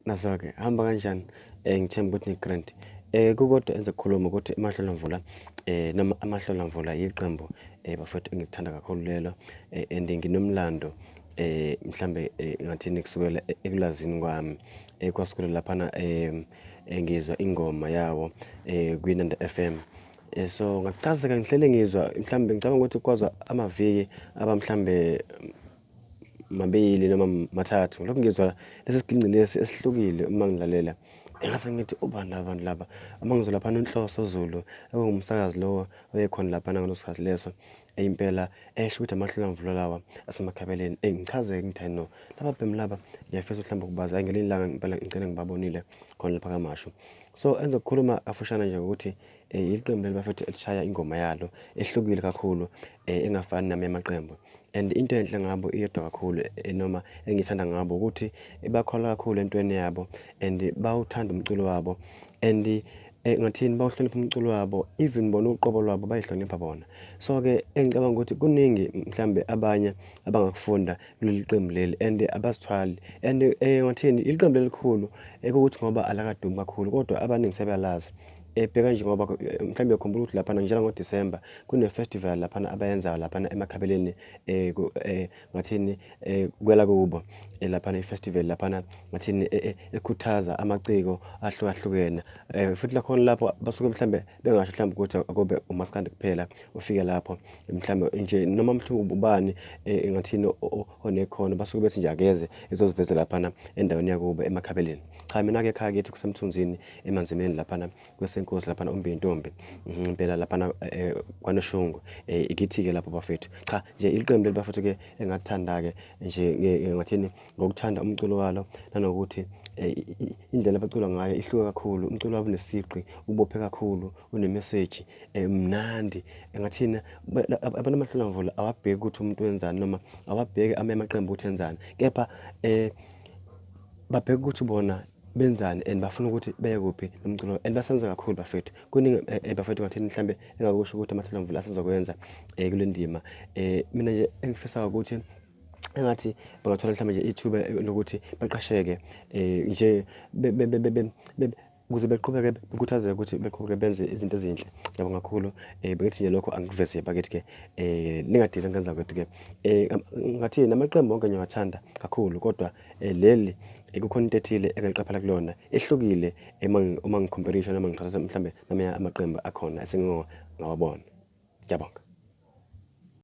Naso-ke hamba kanjani? Ngithemba ukuthi ni-grand. Kukodwa enze ukukhuluma ukuthi Amahlolamvula noma Amahlolamvula yiqembu bafowethu engikuthanda kakhulu lelo and nginomlando mhlambe ngathini kusukela ekulazini kwami kwasikule laphana ngizwa ingoma yawo kwiNanda FM. So ngakuchaza-ke ngihlele ngizwa mhlambe ngicabanga ukuthi kwazwa amaviki abamhlambe mabili noma mathathu lokho ngizwa lesi siginci lesi esihlukile uma ngilalela ngase ngithi ubani abantu laba uma ngizwa lapha uNhloso Zulu ekungumsakazi lowo oyekhona lapha ngalosikhathi leso impela esho ukuthi Amahlolamvula lawa asemakhabeleni ngichaze ngithi no laba bhemu laba ngiyafisa mhlawumbe ukubaza ngelinye ilanga impela ngicela ngibabonile khona lapha kaMashu. So enza ukukhuluma afushana nje ukuthi iqembu leli bafethu elishaya ingoma yalo ehlukile kakhulu engafani namanye amaqembu. And into enhle ngabo iyodwa kakhulu noma engithanda ngabo ukuthi bakholwa kakhulu entweni yabo and bawuthanda umculo wabo and ngathini bawuhlonipha umculo wabo even bona uqobo lwabo bayihlonipha bona. So-ke engicabanga ukuthi kuningi mhlambe abanye abangakufunda kuleli qembu leli and abasithwali and ngathini iqembu lelikhulu ukuthi ngoba alakadumi kakhulu kodwa abaningi sebeyalazi. Bheka nje ngoba mhlawumbe uyakhumbula ukuthi laphana njalo ngoDisemba kune-festival laphana abayenzayo laphana emakhabeleni ngathini kwela kubo laphana i-festival laphana ngathini ekhuthaza amaciko ahlukahlukene futhi lakhona lapho basuke mhlambe bengasho mhlawumbe ukuthi akube uMaskandi kuphela ufike lapho mhlambe nje noma mhlawumbe ubani ngathini onekhono basuke bethi nje akeze ezoziveza laphana endaweni yakubo emakhabeleni. Cha mina-ke ekhaya kithi kusemthunzini emanzimeni laphana kwesenkosi laphana umbintombi impela laphana kwanoshungu ikithi-ke lapho bafethu. Cha nje iqembu leli bafethu-ke engathanda-ke nje ngathini ngokuthanda umculo walo nanokuthi indlela abacula ngayo ihluke kakhulu. Umculo wabo unesigqi ubophe kakhulu unemeseji mnandi engathini abantu Amahlolamvula awabheki ukuthi umuntu wenzani noma awabheki amanye amaqembu ukuthi enzani kepha babheka ukuthi bona benzani and bafuna ukuthi beye kuphi nomculo and basenza kakhulu bafethu. Kuningi bafethu ngathini mhlambe engakusho ukuthi Amahlolamvula asizokwenza kule ndima. Mina nje engifisayo ukuthi engathi bangathola mhlawumbe nje ithuba lokuthi baqasheke nje ukuze beqhubeke bekhuthazeke ukuthi beqhubeke benze izinto ezinhle. Ngiyabonga kakhulu bengithi nje lokho angiveze bakithi-ke ningadili ngenza kwethu-ke ngathi namaqembu onke ngiyawathanda kakhulu kodwa leli kukhona into ethile engayiqaphela kulona ehlukile uma ngikhomperisha noma ngiqhathanisa mhlambe namanye amaqembu akhona esengingawabona. Ngiyabonga.